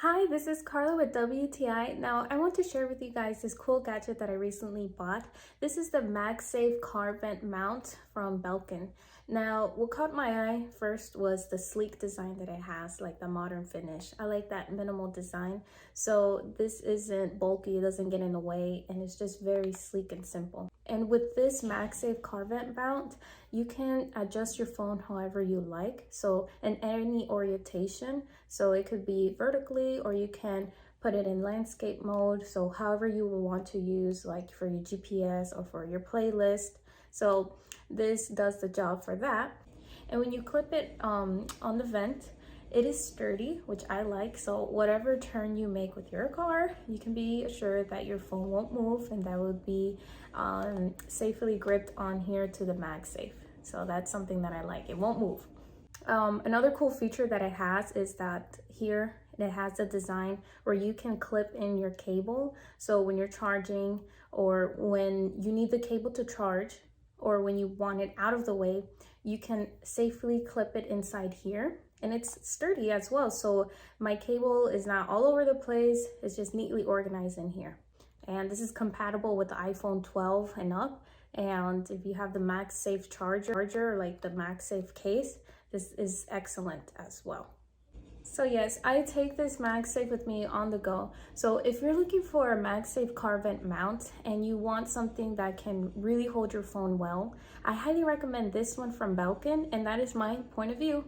Hi, this is Carla with WTI. Now, I want to share with you guys this cool gadget that I recently bought. This is the MagSafe car vent mount from Belkin. Now, what caught my eye first was the sleek design that it has, like the modern finish. I like that minimal design. So this isn't bulky, it doesn't get in the way, and it's just very sleek and simple. And with this MagSafe car vent mount, you can adjust your phone however you like. So in any orientation, so it could be vertically, or you can put it in landscape mode. So however you will want to use, like for your GPS or for your playlist. So this does the job for that. And when you clip it on the vent, it is sturdy, which I like. So whatever turn you make with your car, you can be assured that your phone won't move, and that will be safely gripped on here to the MagSafe. So that's something that I like. It won't move. Another cool feature that it has is that here it has a design where you can clip in your cable. So when you're charging, or when you need the cable to charge, or when you want it out of the way, you can safely clip it inside here. And it's sturdy as well. So my cable is not all over the place. It's just neatly organized in here. And this is compatible with the iPhone 12 and up. And if you have the MagSafe charger, like the MagSafe case, this is excellent as well. So yes, I take this MagSafe with me on the go. So if you're looking for a MagSafe car vent mount and you want something that can really hold your phone well, I highly recommend this one from Belkin, and that is my point of view.